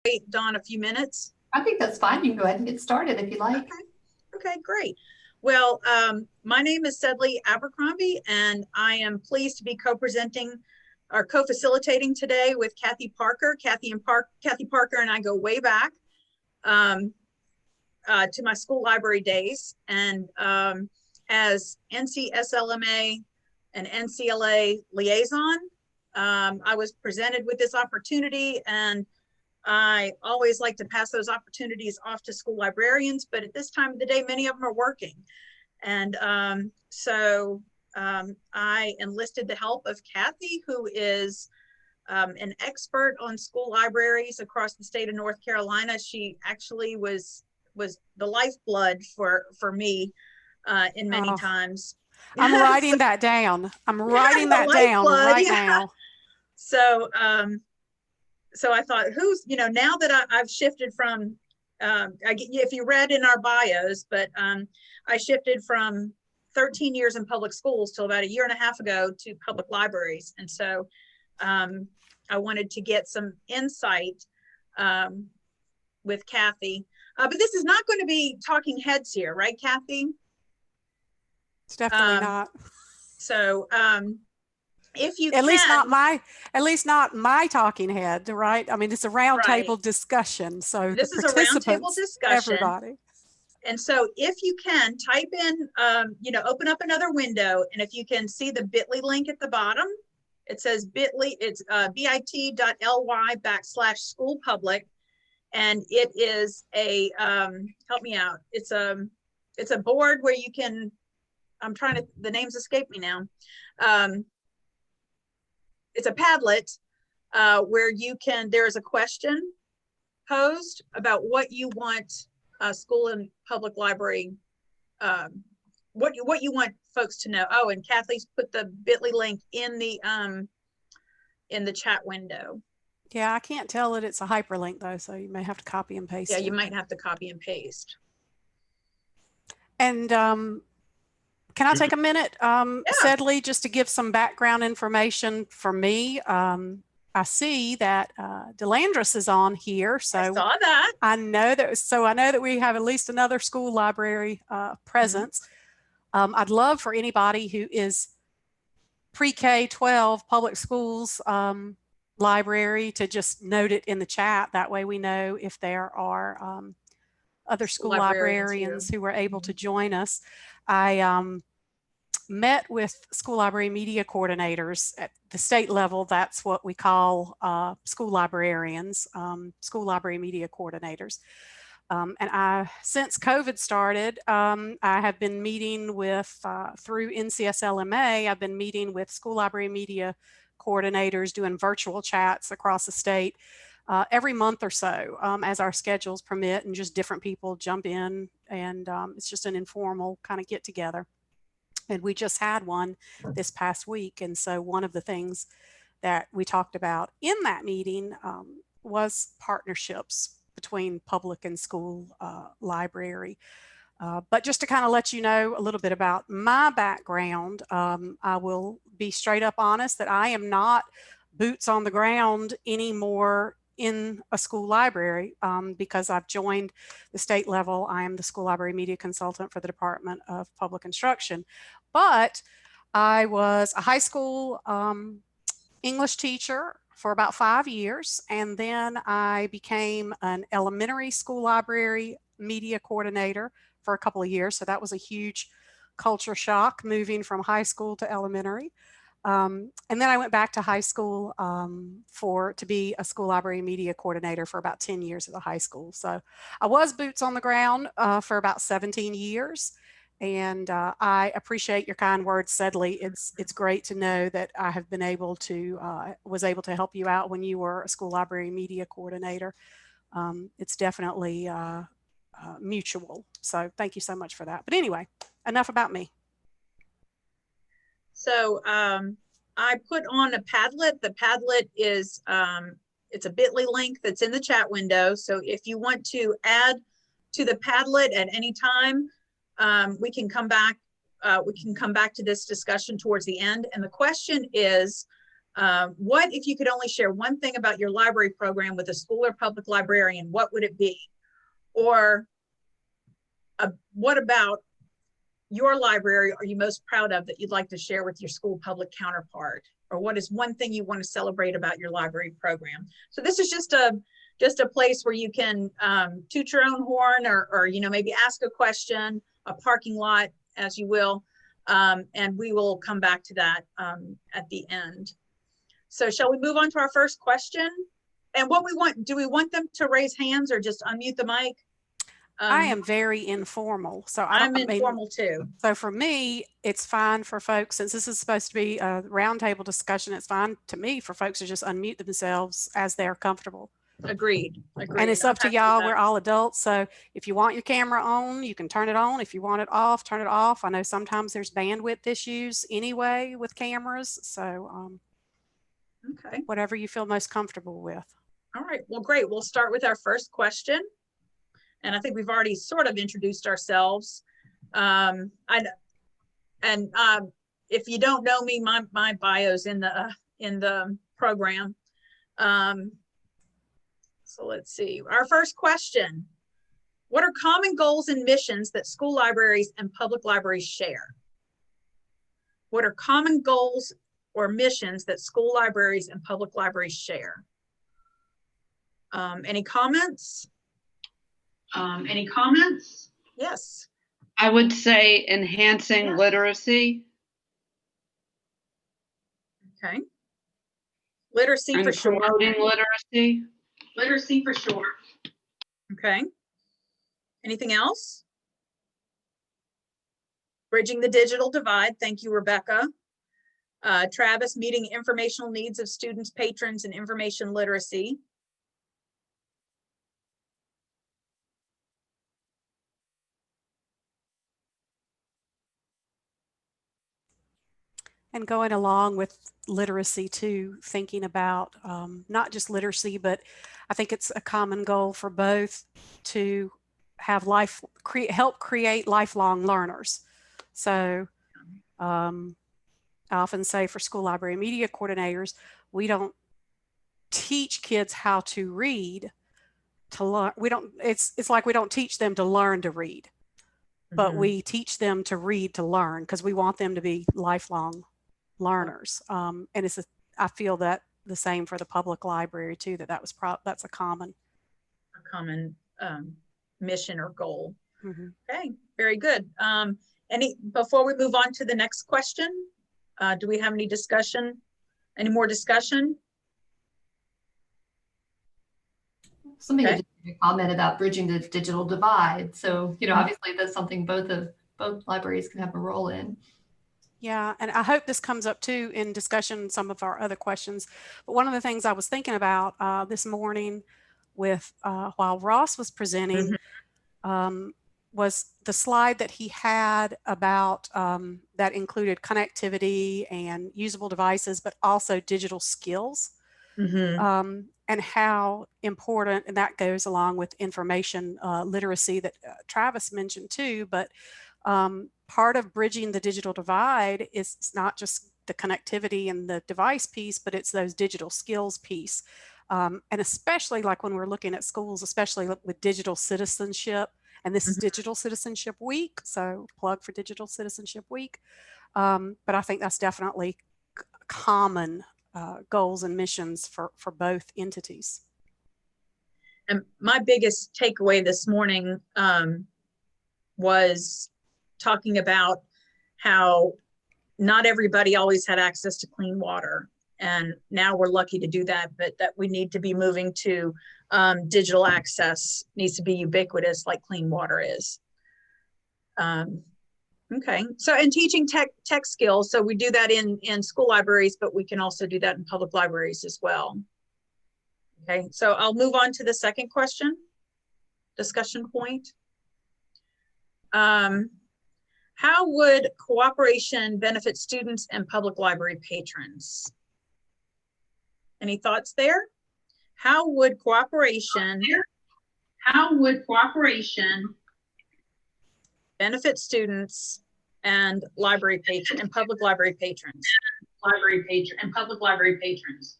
wait, Dawn, a few minutes? I think that's fine. You can go ahead and get started if you like. Okay. Okay, great. Well, my name is Sedley Abercrombie, and I am pleased to be co-presenting or co-facilitating today with Kathy Parker. Kathy Parker and I go way back um, to my school library days, and as NCSLMA and NCLA liaison, I was presented with this opportunity, and I always like to pass those opportunities off to school librarians, but at this time of the day, many of them are working. And I enlisted the help of Kathy, who is an expert on school libraries across the state of North Carolina. She actually was the lifeblood for me in many times. I'm writing that down. I'm writing that down right now. So so I thought, now that I've shifted from, if you read in our bios, but I shifted from 13 years in public schools till about a year and a half ago to public libraries. And so I wanted to get some insight with Kathy. But this is not going to be talking heads here, right, Kathy? It's definitely not. So if you at least not my talking head, right? I mean, it's a roundtable discussion, so this is a roundtable discussion, everybody. And so if you can type in, open up another window, and if you can see the bit.ly link at the bottom, it says bit.ly, it's bit.ly/school public, and it is a help me out. It's a board where you can. The names escape me now. It's a Padlet where there is a question posed about what you want school and public library, what you want folks to know. Oh, and Kathy's put the bit.ly link in the chat window. Yeah, I can't tell that it's a hyperlink though, so you may have to copy and paste. Yeah, you might have to copy and paste. And can I take a minute, Sedley, just to give some background information for me? I see that Delandris is on here, so I saw that. I know that we have at least another school library presence. I'd love for anybody who is pre-K 12 public schools library to just note it in the chat. That way we know if there are other school librarians who were able to join us. I met with school library media coordinators at the state level. That's what we call school librarians, school library media coordinators. And since COVID started, I have been meeting with, through NCSLMA, I've been meeting with school library media coordinators, doing virtual chats across the state every month or so as our schedules permit, and just different people jump in, and it's just an informal kind of get together. And we just had one this past week. And so one of the things that we talked about in that meeting was partnerships between public and school library. But just to kind of let you know a little bit about my background, I will be straight up honest that I am not boots on the ground anymore in a school library because I've joined the state level. I am the school library media consultant for the Department of Public Instruction. But I was a high school English teacher for about 5 years, and then I became an elementary school library media coordinator for a couple of years. So that was a huge culture shock, moving from high school to elementary. And then I went back to high school to be a school library media coordinator for about 10 years at the high school. So I was boots on the ground for about 17 years. And I appreciate your kind words, Sedley. It's great to know that I have been able to, was able to help you out when you were a school library media coordinator. It's definitely mutual. So thank you so much for that. But anyway, enough about me. So I put on a Padlet. The Padlet is, it's a bit.ly link that's in the chat window. So if you want to add to the Padlet at any time, we can come back to this discussion towards the end. And the question is, What if you could only share one thing about your library program with a school or public librarian? What would it be? Or what about your library are you most proud of that you'd like to share with your school public counterpart? Or what is one thing you want to celebrate about your library program? So this is just a place where you can toot your own horn or maybe ask a question, a parking lot, as you will, and we will come back to that at the end. So shall we move on to our first question? And what we want, do we want them to raise hands or just unmute the mic? I am very informal, so I'm informal too. So for me, it's fine for folks, since this is supposed to be a roundtable discussion, it's fine to me for folks to just unmute themselves as they're comfortable. Agreed. And it's up to y'all. We're all adults. So if you want your camera on, you can turn it on. If you want it off, turn it off. I know sometimes there's bandwidth issues anyway with cameras. So okay, whatever you feel most comfortable with. All right. Well, great. We'll start with our first question. And I think we've already sort of introduced ourselves. If you don't know me, my bio's in the program. So let's see. Our first question: what are common goals and missions that school libraries and public libraries share? What are common goals or missions that school libraries and public libraries share? Any comments? Any comments? Yes. I would say enhancing literacy. Okay. Literacy and for sure. Promoting literacy. Literacy for sure. Okay. Anything else? Bridging the digital divide. Thank you, Rebecca. Travis, meeting informational needs of students, patrons, and information literacy. And going along with literacy too, thinking about not just literacy, but I think it's a common goal for both to have help create lifelong learners. So I often say for school library media coordinators, we don't teach kids how to read to learn. It's like we don't teach them to learn to read, but we teach them to read to learn because we want them to be lifelong learners. And I feel that the same for the public library too, that's a common mission or goal. Mm-hmm. Okay, very good. Before we move on to the next question, do we have any more discussion? Somebody had a comment about bridging the digital divide. So, obviously that's something both libraries can have a role in. Yeah, and I hope this comes up too in discussion, some of our other questions. But one of the things I was thinking about this morning while Ross was presenting was the slide that he had about that included connectivity and usable devices, but also digital skills. And how important, and that goes along with information literacy that Travis mentioned too, but part of bridging the digital divide is not just the connectivity and the device piece, but it's those digital skills piece. And especially like when we're looking at schools, especially with digital citizenship, and this is Digital Citizenship Week, so plug for Digital Citizenship Week. But I think that's definitely common goals and missions for both entities. And my biggest takeaway this morning was talking about how not everybody always had access to clean water. And now we're lucky to do that, but that we need to be moving to digital access needs to be ubiquitous like clean water is. Okay, so and teaching tech skills. So we do that in school libraries, but we can also do that in public libraries as well. Okay, so I'll move on to the second discussion point. How would cooperation benefit students and public library patrons? Any thoughts there? How would cooperation benefit students and public library patrons? library patron and public library patrons?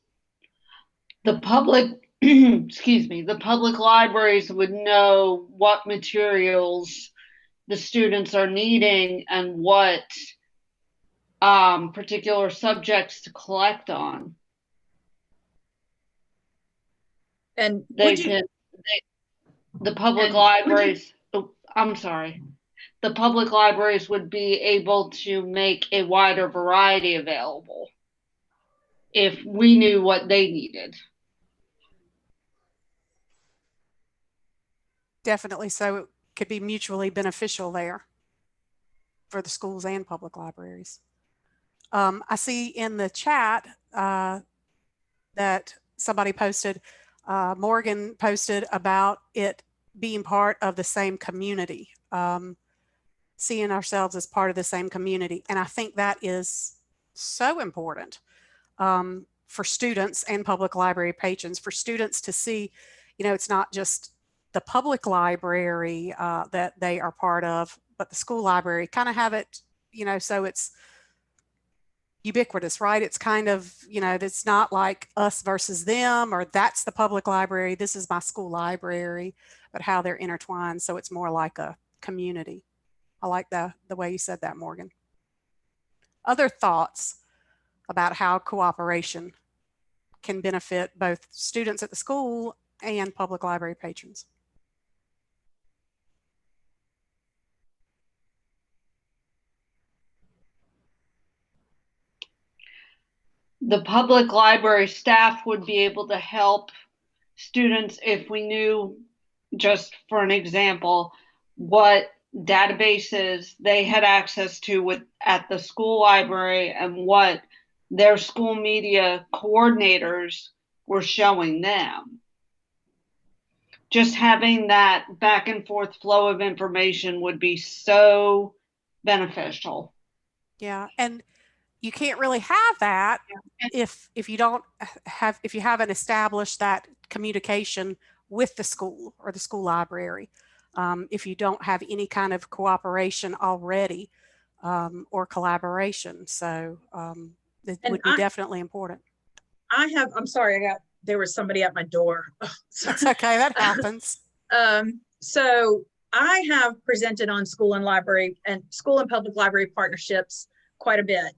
The public, excuse me, the public libraries would know what materials the students are needing and what particular subjects to collect on. And They would you, can, the public And libraries, oh, I'm sorry. The public libraries would be able to make a wider variety available if we knew what they needed. Definitely. So it could be mutually beneficial there for the schools and public libraries. I see in the chat that somebody posted, Morgan posted about it being part of the same community, seeing ourselves as part of the same community. And I think that is so important for students and public library patrons, for students to see, you know, it's not just the public library that they are part of, but the school library, kind of have it, you know, so it's ubiquitous, right? It's kind of, you know, it's not like us versus them, or that's the public library, this is my school library, but how they're intertwined. So it's more like a community. I like the way you said that, Morgan. Other thoughts about how cooperation can benefit both students at the school and public library patrons? The public library staff would be able to help students if we knew, just for an example, what databases they had access to at the school library and what their school media coordinators were showing them. Just having that back and forth flow of information would be so beneficial. Yeah, and you can't really have that if you don't have, if you haven't established that communication with the school or the school library. If you don't have any kind of cooperation already or collaboration. So it would be definitely important. I'm sorry, there was somebody at my door. That's okay, that happens. So I have presented on school and public library partnerships quite a bit.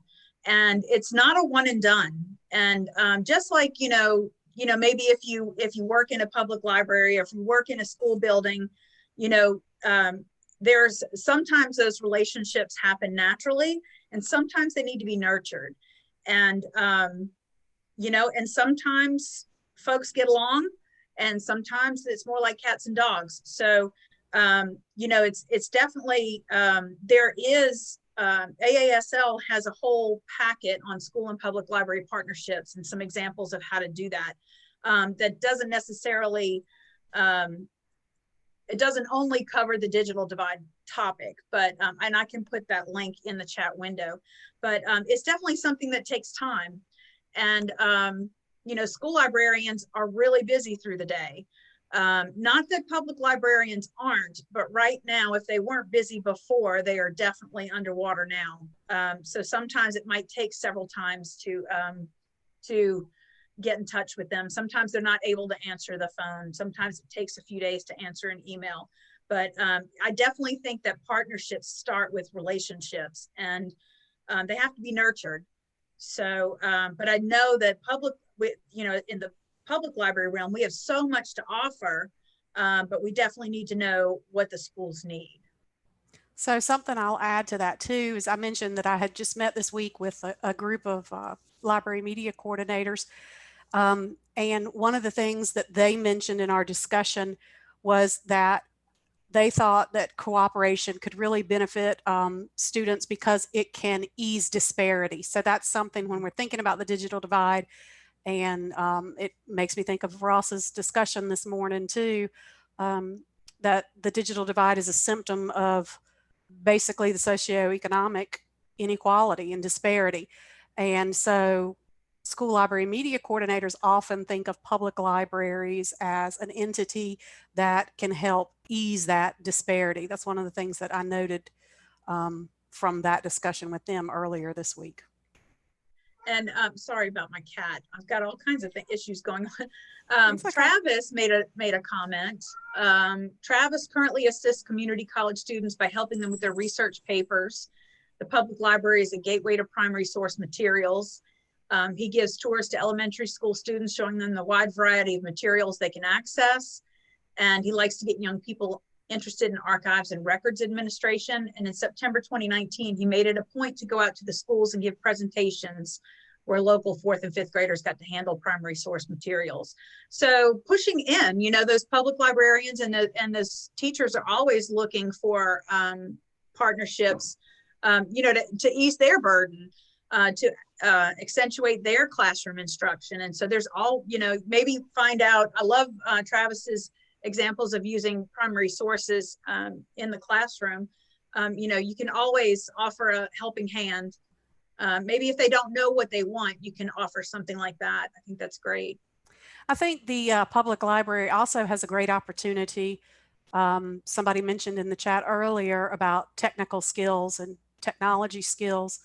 And it's not a one and done. And just like, you know, maybe if you work in a public library, or if you work in a school building, you know, there's sometimes those relationships happen naturally, and sometimes they need to be nurtured. And, you know, and sometimes folks get along, and sometimes it's more like cats and dogs. So, you know, it's definitely, there is, AASL has a whole packet on school and public library partnerships and some examples of how to do that. That doesn't necessarily, it doesn't only cover the digital divide topic, but, and I can put that link in the chat window, but it's definitely something that takes time. And, you know, school librarians are really busy through the day. Not that public librarians aren't, but right now, if they weren't busy before, they are definitely underwater now. So sometimes it might take several times to get in touch with them. Sometimes they're not able to answer the phone. Sometimes it takes a few days to answer an email. But I definitely think that partnerships start with relationships, and they have to be nurtured. So, but I know that you know, in the public library realm, we have so much to offer, but we definitely need to know what the schools need. So something I'll add to that too is I mentioned that I had just met this week with a group of library media coordinators. And one of the things that they mentioned in our discussion was that they thought that cooperation could really benefit students because it can ease disparity. So that's something when we're thinking about the digital divide. And it makes me think of Ross's discussion this morning too, that the digital divide is a symptom of basically the socioeconomic inequality and disparity. And so school library media coordinators often think of public libraries as an entity that can help ease that disparity. That's one of the things that I noted from that discussion with them earlier this week. And sorry about my cat. I've got all kinds of issues going on. It's okay. Travis made a comment. Travis currently assists community college students by helping them with their research papers. The public library is a gateway to primary source materials. He gives tours to elementary school students, showing them the wide variety of materials they can access. And he likes to get young people interested in archives and records administration. And in September 2019, he made it a point to go out to the schools and give presentations where local 4th and 5th graders got to handle primary source materials. So pushing in, you know, those public librarians and those teachers are always looking for partnerships, you know, to ease their burden, to accentuate their classroom instruction. And so there's all, you know, maybe find out, I love Travis's examples of using primary sources in the classroom. You know, you can always offer a helping hand. Maybe if they don't know what they want, you can offer something like that. I think that's great. I think the public library also has a great opportunity. Somebody mentioned in the chat earlier about technical skills and technology skills.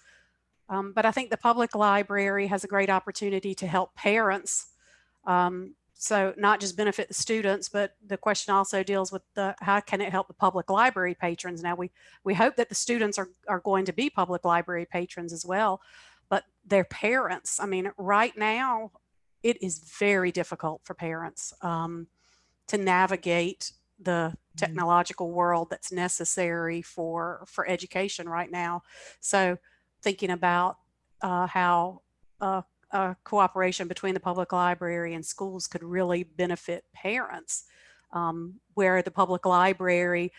But I think the public library has a great opportunity to help parents. So not just benefit the students, but the question also deals with how can it help the public library patrons? Now we hope that the students are going to be public library patrons as well, but their parents, I mean, right now it is very difficult for parents to navigate the technological world that's necessary for education right now. So thinking about how cooperation between the public library and schools could really benefit parents, where the public library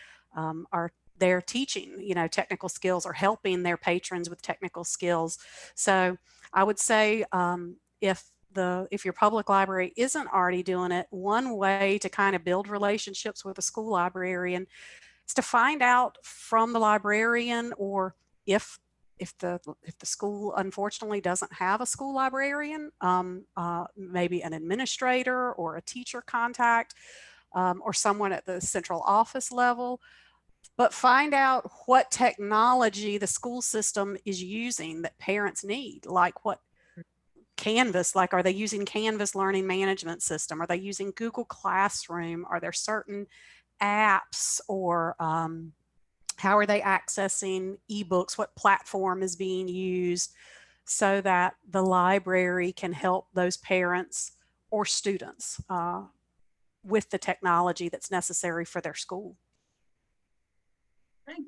they're teaching, you know, technical skills or helping their patrons with technical skills. So I would say if your public library isn't already doing it, one way to kind of build relationships with a school librarian is to find out from the librarian, or if the school unfortunately doesn't have a school librarian, maybe an administrator or a teacher contact, or someone at the central office level, but find out what technology the school system is using that parents need, like what Canvas, like are they using Canvas learning management system? Are they using Google Classroom? Are there certain apps, or how are they accessing ebooks? What platform is being used, so that the library can help those parents or students with the technology that's necessary for their school. Okay.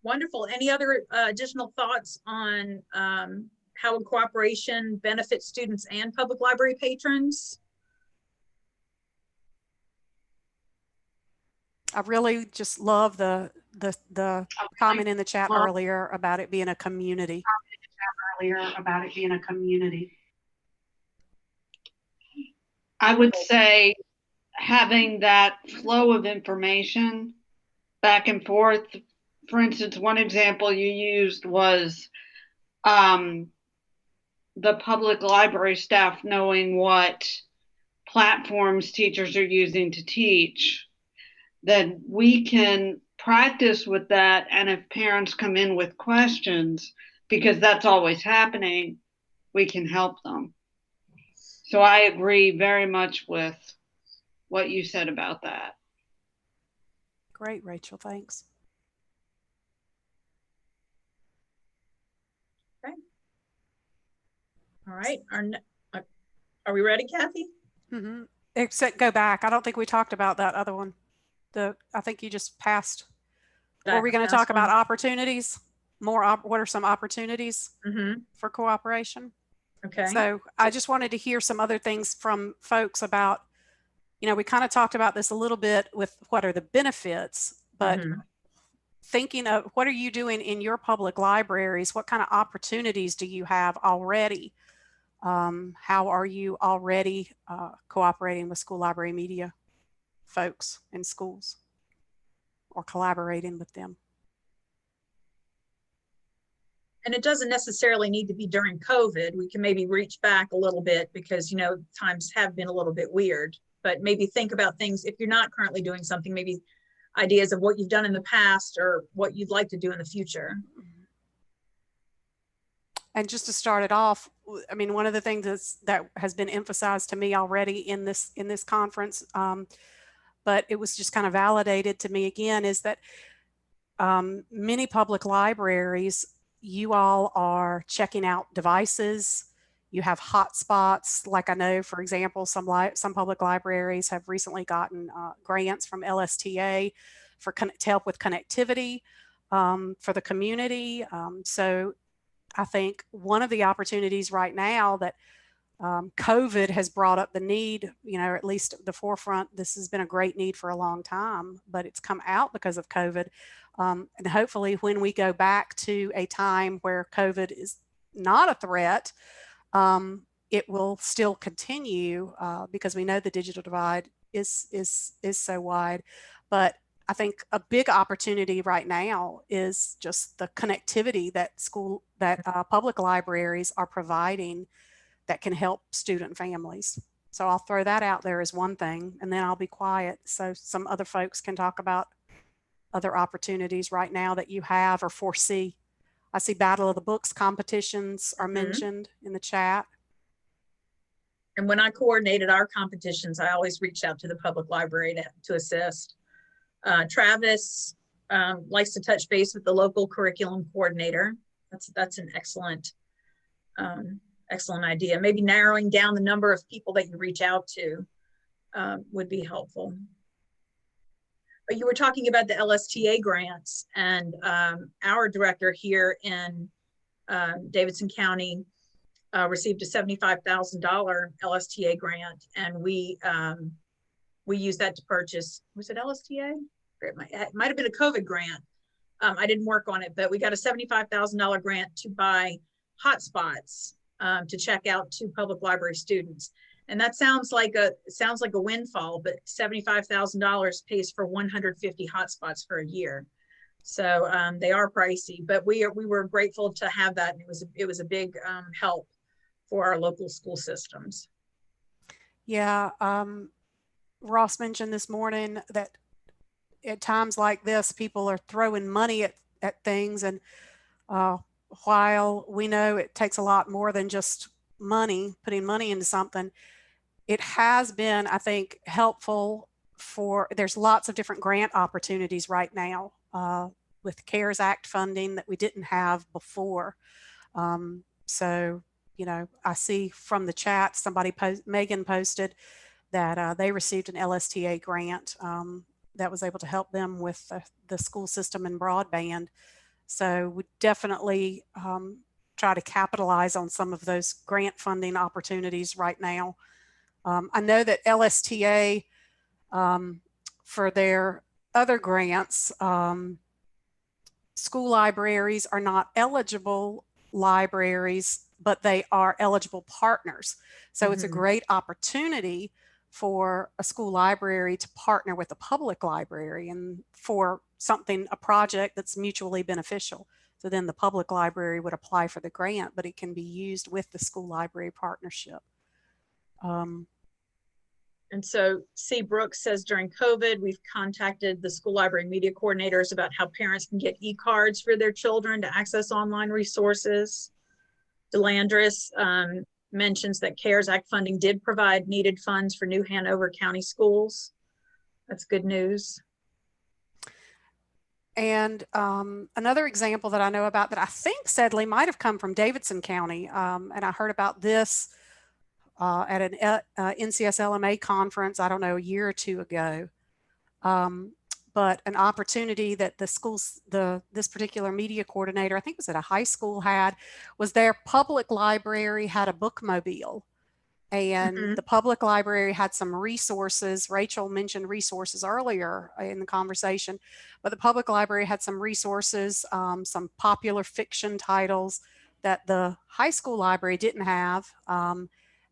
Wonderful. Any other additional thoughts on how cooperation benefits students and public library patrons? I really just love the comment in the chat earlier about it being a community. I would say having that flow of information back and forth. For instance, one example you used was the public library staff knowing what platforms teachers are using to teach. Then we can practice with that. And if parents come in with questions, because that's always happening, we can help them. So I agree very much with what you said about that. Great, Rachel, thanks. Okay. All right. Are we ready, Kathy? Mm-hmm. Except go back. I don't think we talked about that other one. I think you just passed. Were we going to talk about opportunities? What are some opportunities for cooperation? Okay. So I just wanted to hear some other things from folks about, you know, we kind of talked about this a little bit with what are the benefits, but thinking of what are you doing in your public libraries? What kind of opportunities do you have already? How are you already cooperating with school library media folks in schools, or collaborating with them? And it doesn't necessarily need to be during COVID. We can maybe reach back a little bit, because, you know, times have been a little bit weird, but maybe think about things, if you're not currently doing something, maybe ideas of what you've done in the past or what you'd like to do in the future. And just to start it off, I mean, one of the things that has been emphasized to me already in this conference, but it was just kind of validated to me again, is that many public libraries, you all are checking out devices. You have hotspots. Like I know, for example, some public libraries have recently gotten grants from LSTA to help with connectivity for the community. So I think one of the opportunities right now that COVID has brought up the need, at least at the forefront, this has been a great need for a long time, but it's come out because of COVID. And hopefully when we go back to a time where COVID is not a threat, it will still continue because we know the digital divide is so wide. But I think a big opportunity right now is just the connectivity that public libraries are providing that can help student families. So I'll throw that out there as one thing, and then I'll be quiet so some other folks can talk about other opportunities right now that you have or foresee. I see Battle of the Books competitions are mentioned in the chat. And when I coordinated our competitions, I always reached out to the public library to assist. Travis likes to touch base with the local curriculum coordinator. That's an excellent idea. Maybe narrowing down the number of people that you reach out to would be helpful. But you were talking about the LSTA grants, and our director here in Davidson County received a $75,000 LSTA grant, and we used that to purchase, was it LSTA? It might have been a COVID grant. I didn't work on it, but we got a $75,000 grant to buy hotspots to check out to public library students. And that sounds like a windfall, but $75,000 pays for 150 hotspots for a year. So they are pricey, but we were grateful to have that. And it was a big help for our local school systems. Yeah, Ross mentioned this morning that at times like this, people are throwing money at things, and while we know it takes a lot more than just money, putting money into something, it has been, I think, helpful there's lots of different grant opportunities right now with CARES Act funding that we didn't have before. So, I see from the chat, Megan posted that they received an LSTA grant that was able to help them with the school system and broadband. So we definitely try to capitalize on some of those grant funding opportunities right now. I know that LSTA, for their other grants, school libraries are not eligible libraries, but they are eligible partners. So it's a great opportunity for a school library to partner with a public library and for a project that's mutually beneficial. So then the public library would apply for the grant, but it can be used with the school library partnership. And so C. Brooks says, during COVID, we've contacted the school library media coordinators about how parents can get e-cards for their children to access online resources. DeLandris mentions that CARES Act funding did provide needed funds for New Hanover County schools. That's good news. And another example that I know about that I think Sedley might have come from Davidson County, and I heard about this at an NCSLMA conference, I don't know, a year or two ago. But an opportunity that the schools, this particular media coordinator, I think it was at a high school, was their public library had a bookmobile, and the public library had some resources. Rachel mentioned resources earlier in the conversation, but the public library had some resources, some popular fiction titles that the high school library didn't have.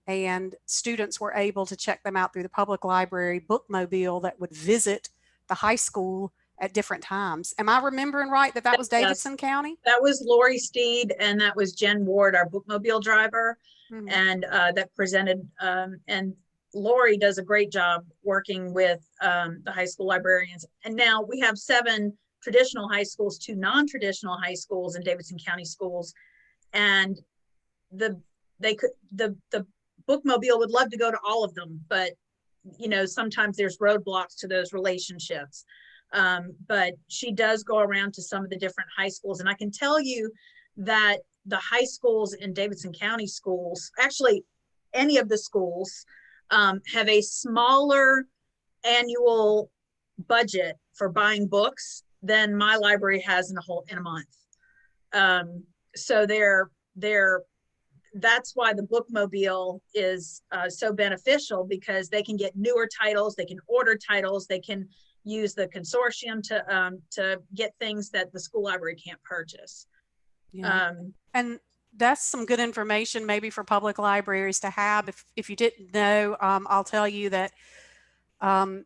And students were able to check them out through the public library bookmobile that would visit the high school at different times. Am I remembering right that was Davidson County? That was Lori Steed, and that was Jen Ward, our bookmobile driver, and that presented, and Lori does a great job working with the high school librarians. And now we have 7 traditional high schools, 2 non-traditional high schools in Davidson County schools. And the bookmobile would love to go to all of them, but you know, sometimes there's roadblocks to those relationships. But she does go around to some of the different high schools. And I can tell you that the high schools in Davidson County schools, actually any of the schools, have a smaller annual budget for buying books than my library has in a month. So that's why the bookmobile is so beneficial, because they can get newer titles, they can order titles, they can use the consortium to get things that the school library can't purchase. Yeah. And that's some good information maybe for public libraries to have. If you didn't know, I'll tell you that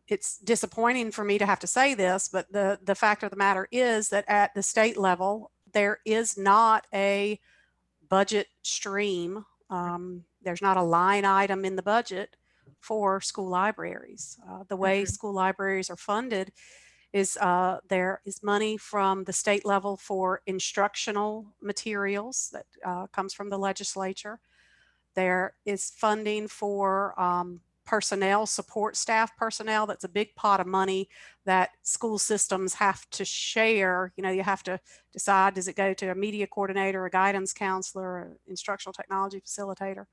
it's disappointing for me to have to say this, but the fact of the matter is that at the state level, there is not a budget stream. There's not a line item in the budget for school libraries. The way school libraries are funded is there is money from the state level for instructional materials that comes from the legislature. There is funding for personnel, support staff personnel. That's a big pot of money that school systems have to share. You know, you have to decide, does it go to a media coordinator, a guidance counselor, an instructional technology facilitator?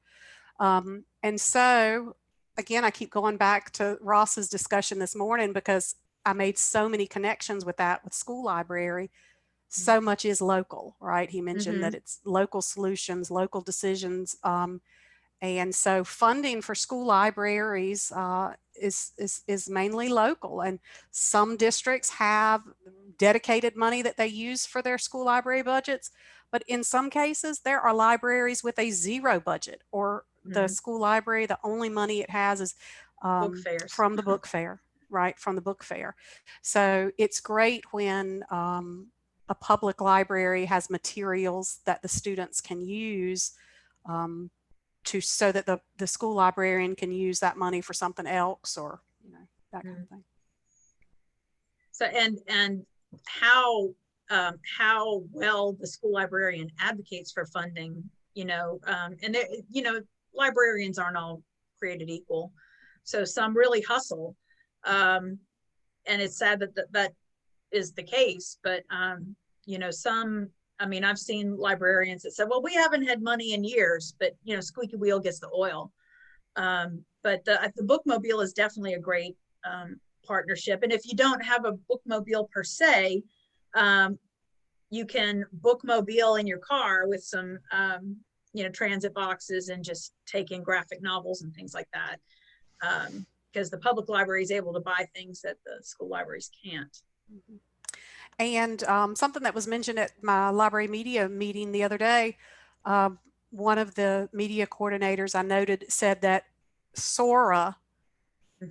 And so, again, I keep going back to Ross's discussion this morning because I made so many connections with that with school library. So much is local, right? He mentioned that it's local solutions, local decisions. And so funding for school libraries is mainly local, and some districts have dedicated money that they use for their school library budgets. But in some cases, there are libraries with a zero budget, or the school library, the only money it has is from the book fair, right? From the book fair. So it's great when a public library has materials that the students can use so that the school librarian can use that money for something else, or that kind of thing. So and how well the school librarian advocates for funding, and librarians aren't all created equal, so some really hustle, and it's sad that is the case, but some. I mean, I've seen librarians that said, well, we haven't had money in years, but, squeaky wheel gets the oil. But the bookmobile is definitely a great partnership. And if you don't have a bookmobile per se, you can bookmobile in your car with some, transit boxes and just take in graphic novels and things like that. Because the public library is able to buy things that the school libraries can't. Mm-hmm. And something that was mentioned at my library media meeting the other day, one of the media coordinators I noted said that Sora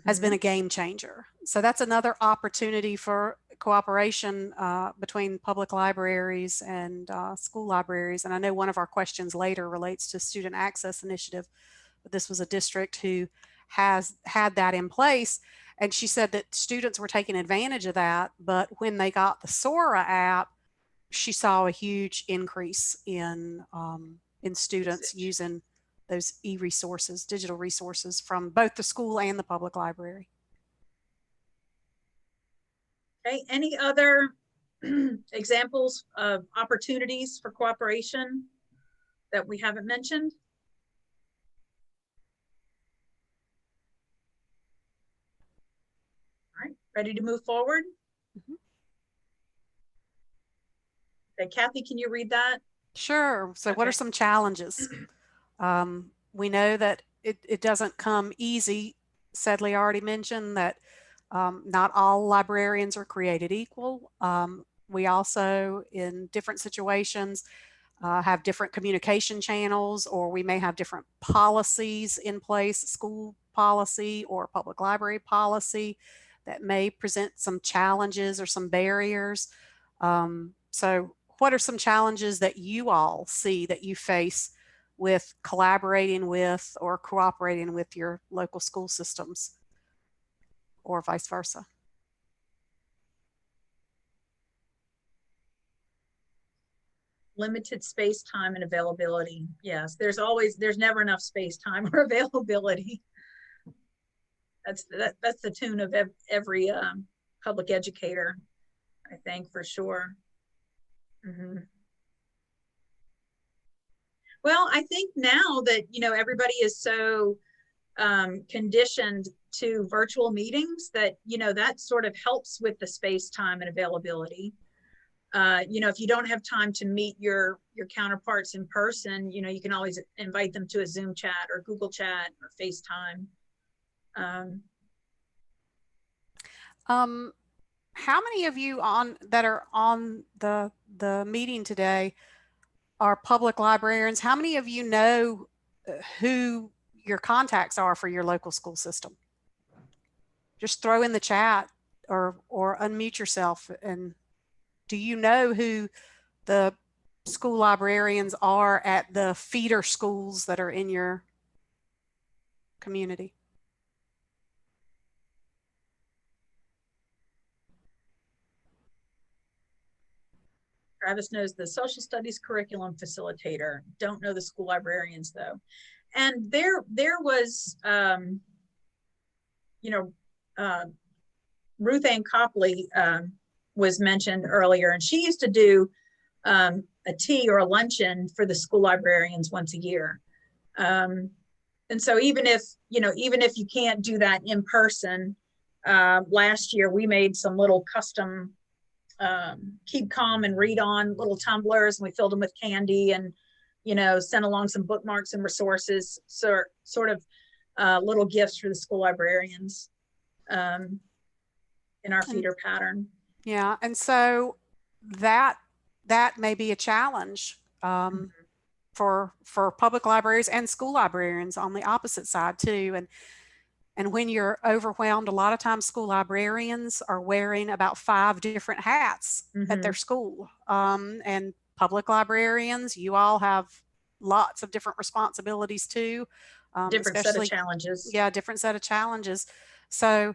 has been a game changer. So that's another opportunity for cooperation between public libraries and school libraries. And I know one of our questions later relates to Student Access Initiative, but this was a district who has had that in place. And she said that students were taking advantage of that, but when they got the Sora app, she saw a huge increase in students using those e-resources, digital resources from both the school and the public library. Okay, any other examples of opportunities for cooperation that we haven't mentioned? Ready to move forward? Okay, Kathy, can you read that? Sure. So what are some challenges? We know that it doesn't come easy. Sedley already mentioned that not all librarians are created equal. We also, in different situations, have different communication channels, or we may have different policies in place, school policy or public library policy, that may present some challenges or some barriers. So what are some challenges that you all see that you face with collaborating with or cooperating with your local school systems, or vice versa? limited space, time, and availability. Yes, there's never enough space, time, or availability. That's the tune of every public educator, I think, for sure. Well, I think now that, everybody is so conditioned to virtual meetings that, that sort of helps with the space, time, and availability. If you don't have time to meet your counterparts in person, you can always invite them to a Zoom chat or Google Chat or FaceTime. How many of you that are on the meeting today are public librarians? How many of you know who your contacts are for your local school system? Just throw in the chat or unmute yourself. And do you know who the school librarians are at the feeder schools that are in your community? Travis knows the social studies curriculum facilitator. Don't know the school librarians though. And there was, Ruth Ann Copley was mentioned earlier, and she used to do a tea or a luncheon for the school librarians once a year. And so even if you can't do that in person, last year we made some little custom keep calm and read on little tumblers, and we filled them with candy and sent along some bookmarks and resources, sort of little gifts for the school librarians in our feeder pattern. Yeah, and so that may be a challenge for public libraries and school librarians on the opposite side too. And when you're overwhelmed, a lot of times school librarians are wearing about 5 different hats at their school. And public librarians, you all have lots of different responsibilities too. Different set of challenges. Yeah, different set of challenges. So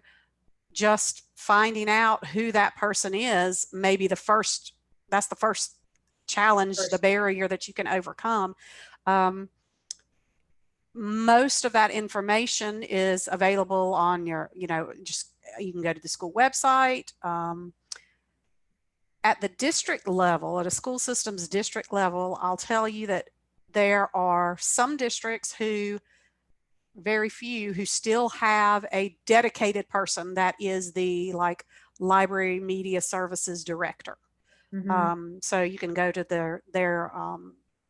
just finding out who that person is may be that's the first challenge, the barrier that you can overcome. Most of that information is available on your, you can go to the school website. At the district level, at a school systems district level, I'll tell you that there are some districts very few who still have a dedicated person that is the library media services director. So you can go to their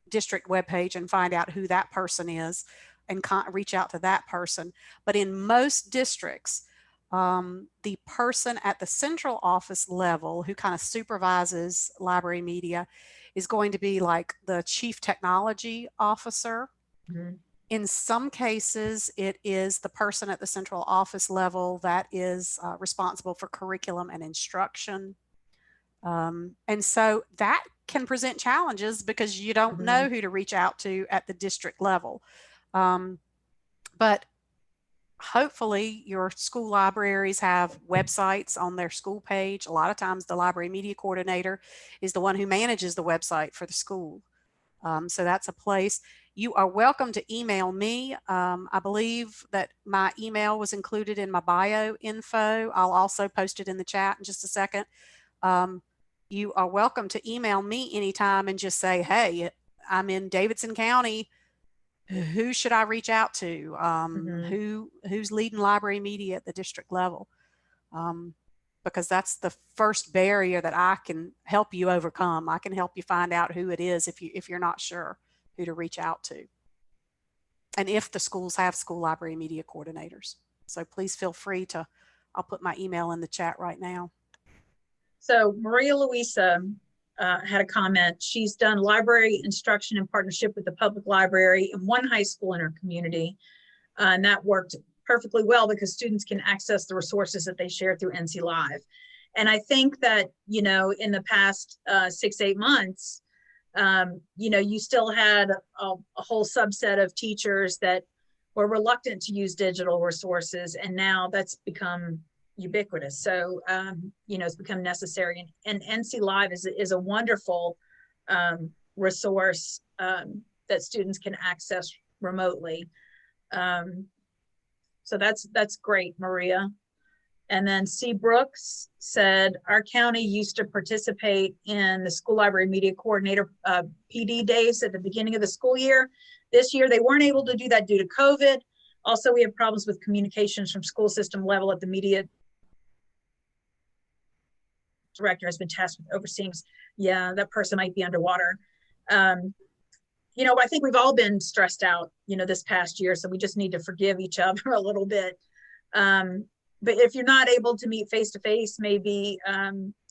district webpage and find out who that person is and reach out to that person. But in most districts, the person at the central office level who kind of supervises library media is going to be like the chief technology officer. In some cases, it is the person at the central office level that is responsible for curriculum and instruction. And so that can present challenges because you don't know who to reach out to at the district level. But hopefully your school libraries have websites on their school page. A lot of times the library media coordinator is the one who manages the website for the school. So that's a place. You are welcome to email me. I believe that my email was included in my bio info. I'll also post it in the chat in just a second. You are welcome to email me anytime and just say, hey, I'm in Davidson County. Who should I reach out to? Who's leading library media at the district level? Because that's the first barrier that I can help you overcome. I can help you find out who it is if you're not sure who to reach out to. And if the schools have school library media coordinators. So please feel free to, I'll put my email in the chat right now. So Maria Luisa had a comment. She's done library instruction in partnership with the public library in one high school in her community. And that worked perfectly well because students can access the resources that they share through NC Live. And I think that, in the past 6-8 months, you still had a whole subset of teachers that were reluctant to use digital resources. And now that's become ubiquitous. So, it's become necessary. And NC Live is a wonderful resource that students can access remotely. So that's great, Maria. And then C. Brooks said, our county used to participate in the school library media coordinator PD days at the beginning of the school year. This year, they weren't able to do that due to COVID. Also, we have problems with communications from school system level at the media director has been tasked with overseeing. Yeah, that person might be underwater. You know, I think we've all been stressed out, you know, this past year. So we just need to forgive each other a little bit. But if you're not able to meet face-to-face, maybe,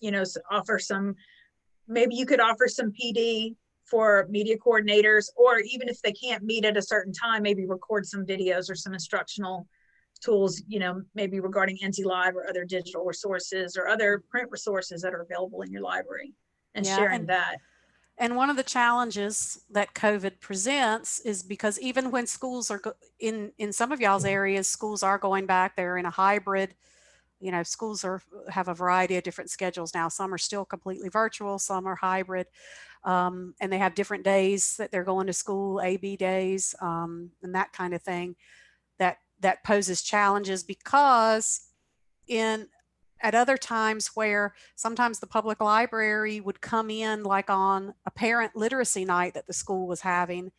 you know, maybe you could offer some PD for media coordinators, or even if they can't meet at a certain time, maybe record some videos or some instructional tools, you know, maybe regarding NC Live or other digital resources or other print resources that are available in your library, and sharing that. And one of the challenges that COVID presents is because even when schools are in some of y'all's areas, schools are going back, they're in a hybrid, you know, schools have a variety of different schedules now. Some are still completely virtual, some are hybrid, and they have different days that they're going to school, AB days, and that kind of thing. That poses challenges because at other times where sometimes the public library would come in, like on a parent literacy night that the school was having,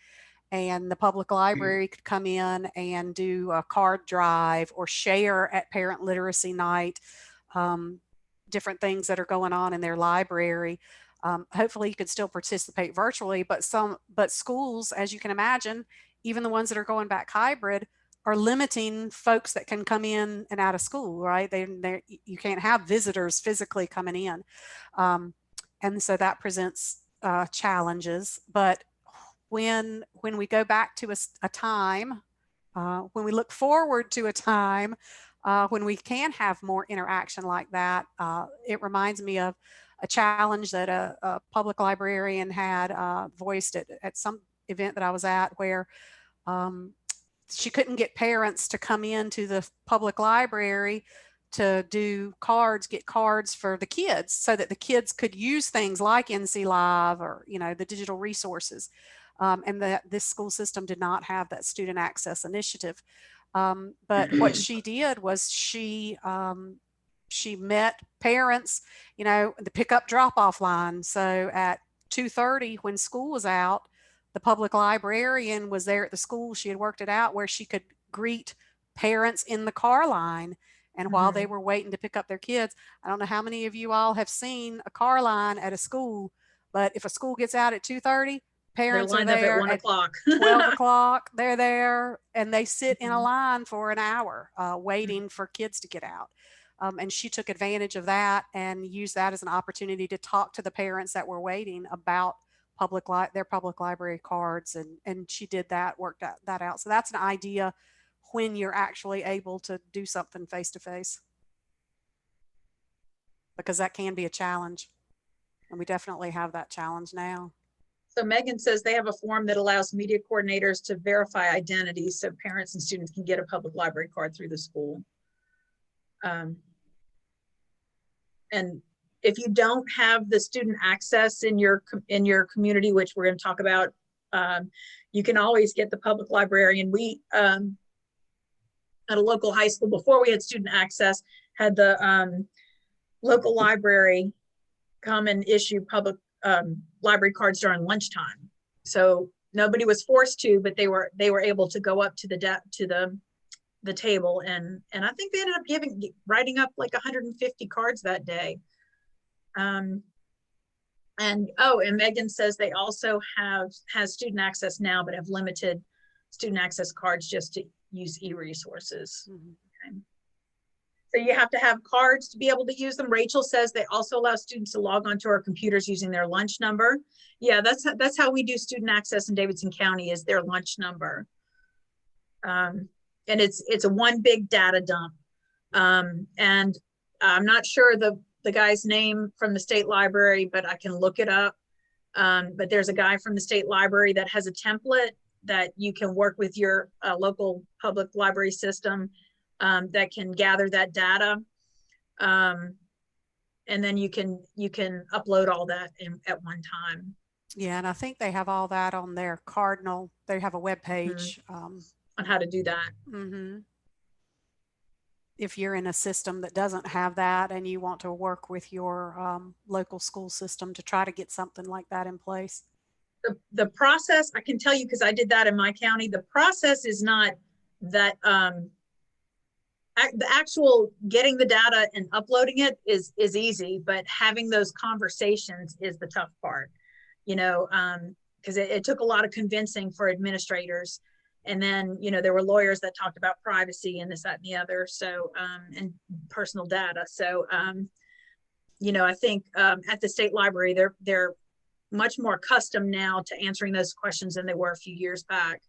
and the public library could come in and do a card drive or share at parent literacy night, different things that are going on in their library. Hopefully you could still participate virtually, but schools, as you can imagine, even the ones that are going back hybrid, are limiting folks that can come in and out of school, right? You can't have visitors physically coming in. And so that presents challenges. But when we go back to a time, when we look forward to a time when we can have more interaction like that, it reminds me of a challenge that a public librarian had voiced at some event that I was at, where she couldn't get parents to come into the public library to get cards for the kids, so that the kids could use things like NC Live or, you know, the digital resources. And that this school system did not have that student access initiative. But what she did was she met parents, you know, the pickup drop-off line. So at 2:30 when school was out, the public librarian was there at the school. She had worked it out where she could greet parents in the car line. And while they were waiting to pick up their kids, I don't know how many of you all have seen a car line at a school, but if a school gets out at 2:30, parents are there at 1 o'clock. 12 o'clock. They're there and they sit in a line for an hour waiting for kids to get out. And she took advantage of that and used that as an opportunity to talk to the parents that were waiting about their public library cards, and she did that, worked that out. So that's an idea when you're actually able to do something face to face, because that can be a challenge, and we definitely have that challenge now. So Megan says they have a form that allows media coordinators to verify identities so parents and students can get a public library card through the school. And if you don't have the student access in your community, which we're going to talk about, you can always get the public librarian. We, at a local high school, before we had student access, had the local library come and issue public library cards during lunchtime. So nobody was forced to, but they were able to go up to the table, and I think they ended up writing up like 150 cards that day. And Megan says they also has student access now, but have limited student access cards just to use e-resources. Okay. So you have to have cards to be able to use them. Rachel says they also allow students to log onto our computers using their lunch number. Yeah, that's how we do student access in Davidson County, is their lunch number. And it's a one big data dump. And I'm not sure the guy's name from the state library, but I can look it up. But there's a guy from the state library that has a template that you can work with your local public library system that can gather that data. And then you can upload all that at one time. Yeah, and I think they have all that on their Cardinal. They have a web page. on how to do that. If you're in a system that doesn't have that and you want to work with your local school system to try to get something like that in place. The process, I can tell you, because I did that in my county, the process is not that, the actual getting the data and uploading it is easy, but having those conversations is the tough part, you know, because it took a lot of convincing for administrators. And then, you know, there were lawyers that talked about privacy and this, that, and the other. So, and personal data. So, you know, I think at the state library, they're much more accustomed now to answering those questions than they were a few years back.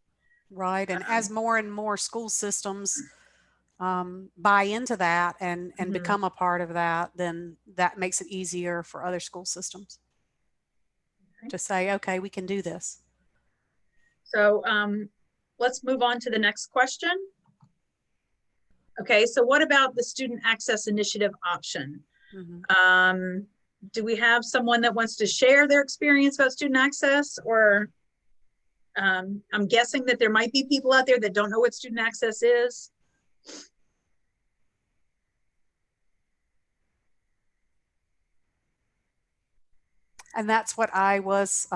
Right. And as more and more school systems buy into that and become a part of that, then that makes it easier for other school systems to say, okay, we can do this. So let's move on to the next question. Okay, so what about the Student Access Initiative option? Do we have someone that wants to share their experience about student access? Or I'm guessing that there might be people out there that don't know what student access is. And that's what I was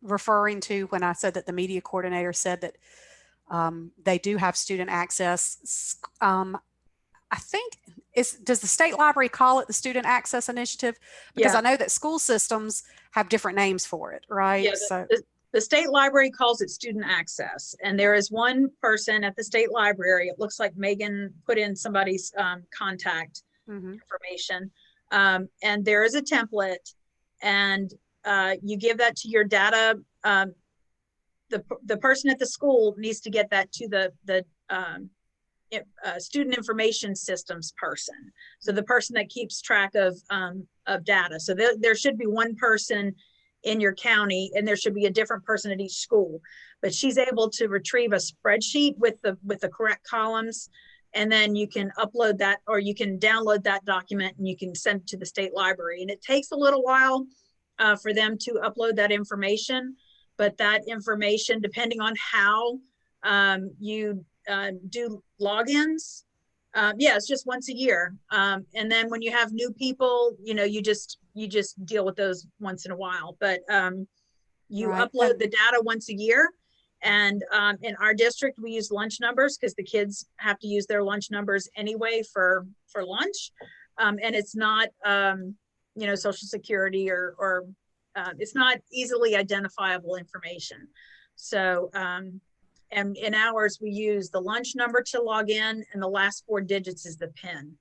referring to when I said that the media coordinator said that they do have student access. I think does the state library call it the Student Access Initiative? Because I know that school systems have different names for it, right? Yeah, the state library calls it student access. And there is one person at the state library, it looks like Megan put in somebody's contact information. And there is a template, and you give that to your data. The person at the school needs to get that to the student information systems person. So the person that keeps track of data. So there should be one person in your county, and there should be a different person at each school. But she's able to retrieve a spreadsheet with the correct columns, and then you can upload that, or you can download that document and you can send it to the state library. And it takes a little while for them to upload that information, but that information, depending on how you do logins, it's just once a year. And then when you have new people, you know, you just deal with those once in a while. But you upload the data once a year. And in our district, we use lunch numbers because the kids have to use their lunch numbers anyway for lunch. And it's not, you know, Social Security or it's not easily identifiable information. So, and in ours, we use the lunch number to log in, and the last 4 digits is the PIN.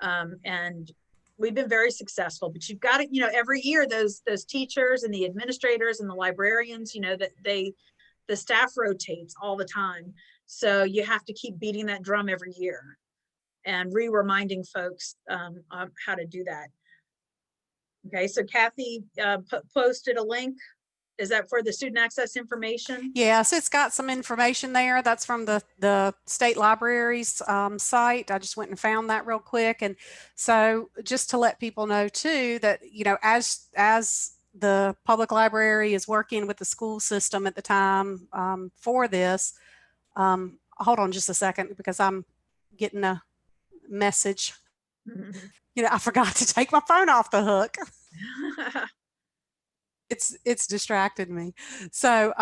And we've been very successful, but you've got to, you know, every year those teachers and the administrators and the librarians, you know, that the staff rotates all the time. So you have to keep beating that drum every year and reminding folks how to do that. Okay, so Kathy posted a link. Is that for the student access information? Yes, it's got some information there. That's from the state library's site. I just went and found that real quick. And so just to let people know too, that, you know, as the public library is working with the school system at the time for this, hold on just a second, because I'm getting a message. You know, I forgot to take my phone off the hook. It's distracted me. So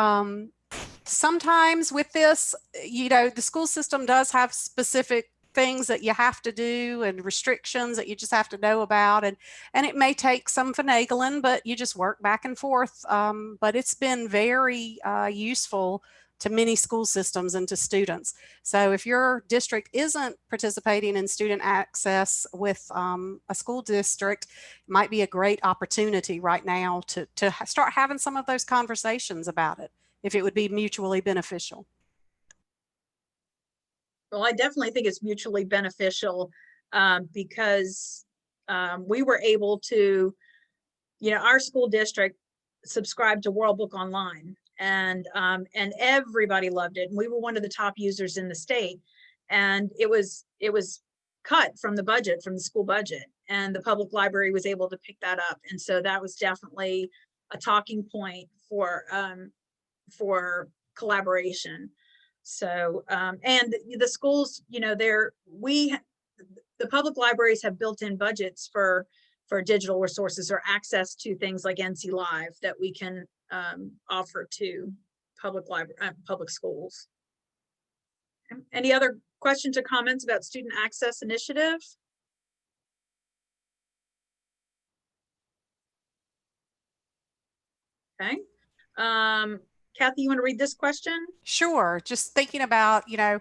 sometimes with this, you know, the school system does have specific things that you have to do and restrictions that you just have to know about. And it may take some finagling, but you just work back and forth. But it's been very useful to many school systems and to students. So if your district isn't participating in student access with a school district, it might be a great opportunity right now to start having some of those conversations about it, if it would be mutually beneficial. Well, I definitely think it's mutually beneficial because we were able to, you know, our school district subscribed to World Book Online, and everybody loved it. And we were one of the top users in the state, and it was cut from the budget, from the school budget, and the public library was able to pick that up. And so that was definitely a talking point for collaboration. So, and the schools, you know, the public libraries have built-in budgets for digital resources or access to things like NC Live that we can offer to public schools. Any other questions or comments about student access initiative? Okay. Kathy, you want to read this question? Sure. Just thinking about, you know,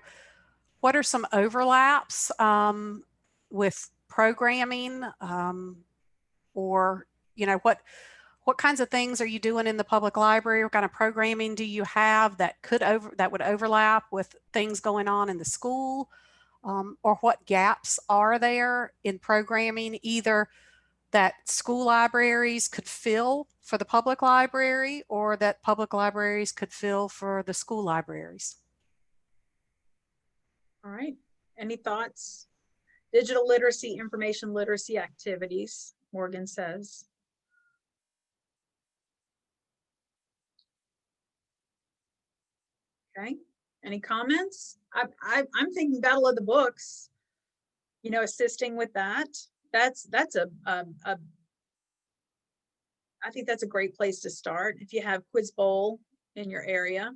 what are some overlaps with programming, or, you know, what kinds of things are you doing in the public library? What kind of programming do you have that would overlap with things going on in the school? Or what gaps are there in programming, either that school libraries could fill for the public library or that public libraries could fill for the school libraries? All right. Any thoughts? Digital literacy, information literacy activities, Morgan says. Okay. Any comments? I'm thinking Battle of the Books, you know, assisting with that. That's I think that's a great place to start if you have Quiz Bowl in your area.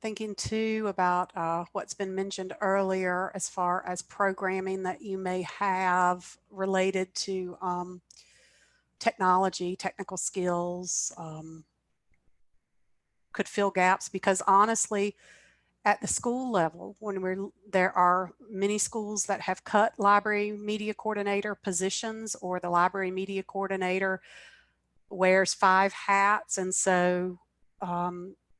Thinking too about what's been mentioned earlier as far as programming that you may have related to technology, technical skills, could fill gaps, because honestly, at the school level, there are many schools that have cut library media coordinator positions, or the library media coordinator wears 5 hats. And so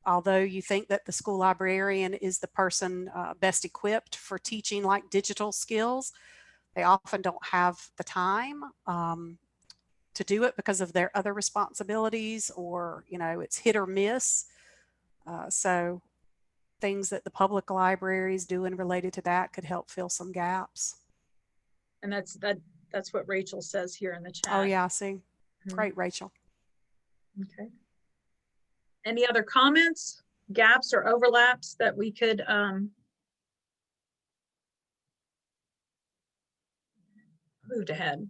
although you think that the school librarian is the person best equipped for teaching like digital skills, they often don't have the time to do it because of their other responsibilities, or, you know, it's hit or miss. So things that the public libraries doing related to that could help fill some gaps. And that's what Rachel says here in the chat. Oh yeah, I see. Great, Rachel. Okay. Any other comments, gaps, or overlaps that we could moved ahead?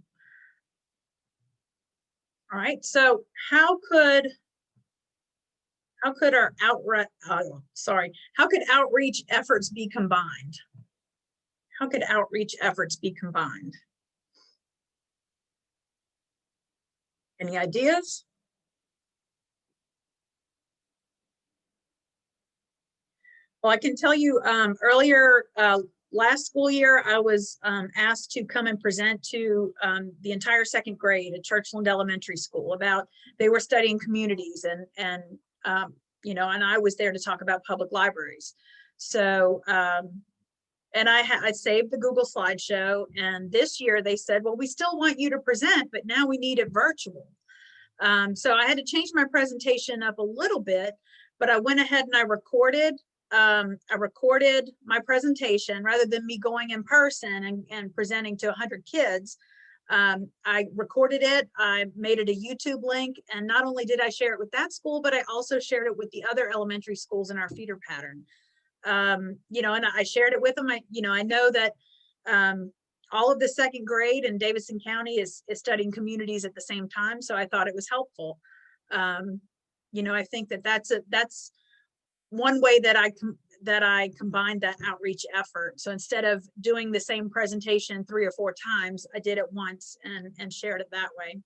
All right. So how could our how could outreach efforts be combined? How could outreach efforts be combined? Any ideas? Well, I can tell you earlier last school year, I was asked to come and present to the entire second grade at Churchland Elementary School about, they were studying communities, and you know, and I was there to talk about public libraries. So, and I saved the Google slideshow, and this year they said, well, we still want you to present, but now we need it virtual. So I had to change my presentation up a little bit, but I went ahead and I recorded my presentation rather than me going in person and presenting to 100 kids. I recorded it, I made it a YouTube link, and not only did I share it with that school, but I also shared it with the other elementary schools in our feeder pattern. You know, and I shared it with them. I know that all of the second grade in Davidson County is studying communities at the same time, so I thought it was helpful. You know, I think that's one way that I combined that outreach effort. So instead of doing the same presentation 3 or 4 times, I did it once and shared it that way.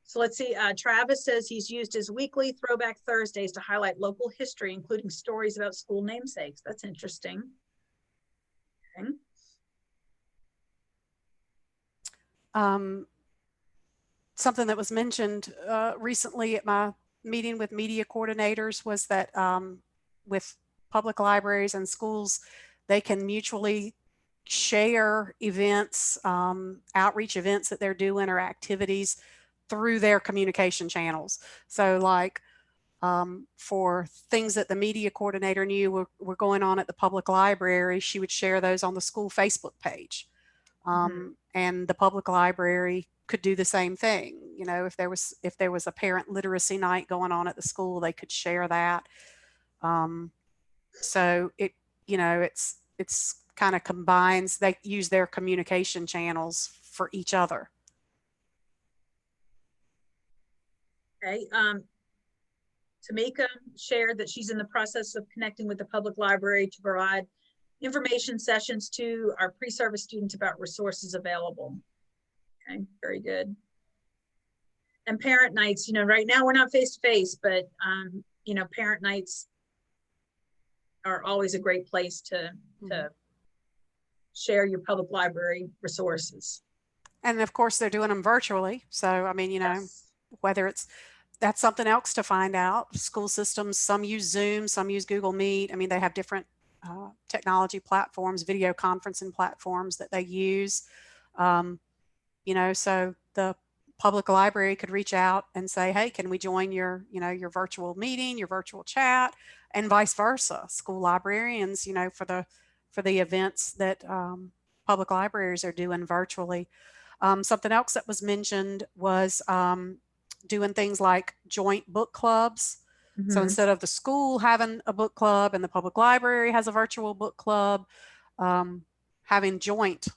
So let's see, Travis says he's used his weekly Throwback Thursdays to highlight local history, including stories about school namesakes. That's interesting. Okay. Something that was mentioned recently at my meeting with media coordinators was that with public libraries and schools, they can mutually share events, outreach events that they're doing or activities through their communication channels. So like for things that the media coordinator knew were going on at the public library, she would share those on the school Facebook page. And the public library could do the same thing. You know, if there was a parent literacy night going on at the school, they could share that. So it, you know, it's kind of combines, they use their communication channels for each other. Okay. Tamika shared that she's in the process of connecting with the public library to provide information sessions to our pre-service students about resources available. Okay, very good. And parent nights, you know, right now we're not face-to-face, but you know, parent nights are always a great place to share your public library resources. And of course they're doing them virtually. So, I mean, you know, Yes. whether that's something else to find out. School systems, some use Zoom, some use Google Meet. I mean, they have different technology platforms, video conferencing platforms that they use. You know, so the public library could reach out and say, hey, can we join your, you know, your virtual meeting, your virtual chat, and vice versa. School librarians, you know, for the events that public libraries are doing virtually. Something else that was mentioned was doing things like joint book clubs. So instead of the school having a book club and the public library has a virtual book club, having joint.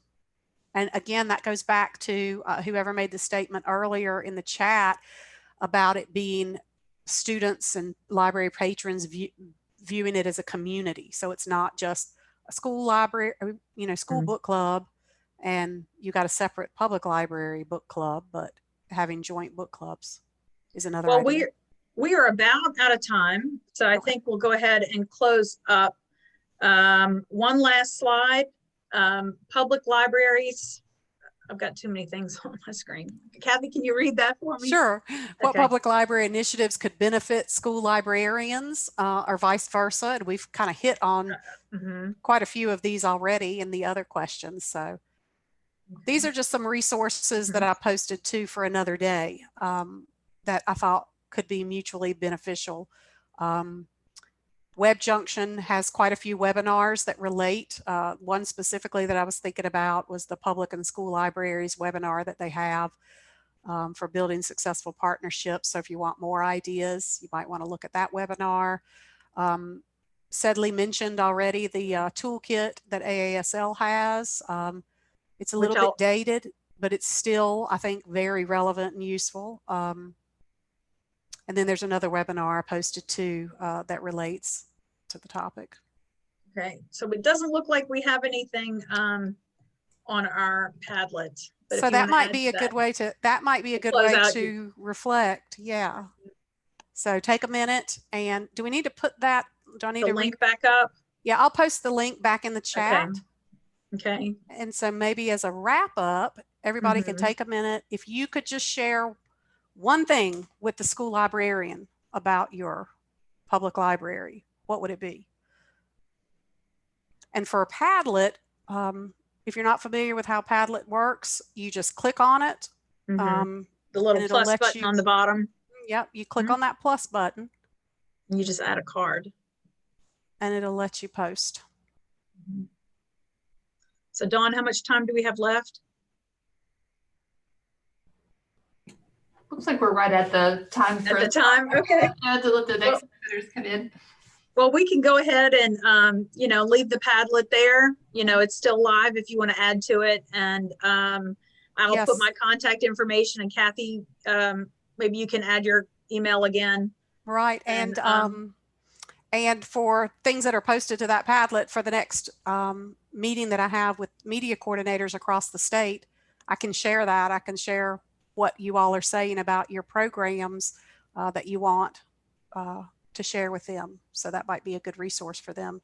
And again, that goes back to whoever made the statement earlier in the chat about it being students and library patrons viewing it as a community. So it's not just a school library, you know, school book club, and you got a separate public library book club, but having joint book clubs is another idea. We are about out of time, so I think we'll go ahead and close up. One last slide. Public libraries. I've got too many things on my screen. Kathy, can you read that for me? Sure. What Okay. public library initiatives could benefit school librarians or vice versa? And we've kind of hit on quite a few of these already in the other questions. So these are just some resources that I posted too for another day that I thought could be mutually beneficial. WebJunction has quite a few webinars that relate. One specifically that I was thinking about was the public and school libraries webinar that they have for building successful partnerships. So if you want more ideas, you might want to look at that webinar. Sedley mentioned already the toolkit that AASL has. It's a little bit dated, but it's still, I think, very relevant and useful. And then there's another webinar posted too that relates to the topic. Okay, so it doesn't look like we have anything on our Padlet. But so that might be a good way to, reflect. Yeah. So take a minute, and do we need to put that, do I need to link back up? Yeah, I'll post the link back in the chat. Okay. And so maybe as a wrap up, everybody can take a minute. If you could just share one thing with the school librarian about your public library, what would it be? And for a Padlet, if you're not familiar with how Padlet works, you just click on it. The little plus button on the bottom. Yep, you click on that plus button. And you just add a card. And it'll let you post. So Dawn, how much time do we have left? Looks like we're right at the time. Okay. I have to let the next visitors come in. Well, we can go ahead and, you know, leave the Padlet there. You know, it's still live if you want to add to it. And I'll put my contact information, and Kathy, maybe you can add your email again. Right. And for things that are posted to that Padlet for the next meeting that I have with media coordinators across the state, I can share that. I can share what you all are saying about your programs that you want to share with them. So that might be a good resource for them.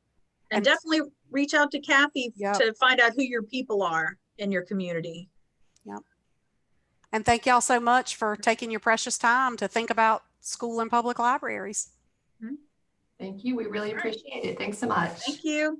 And definitely reach out to Kathy to find out who your people are in your community. Yep. And thank y'all so much for taking your precious time to think about school and public libraries. Thank you. We really appreciate it. Thanks so much. Thank you.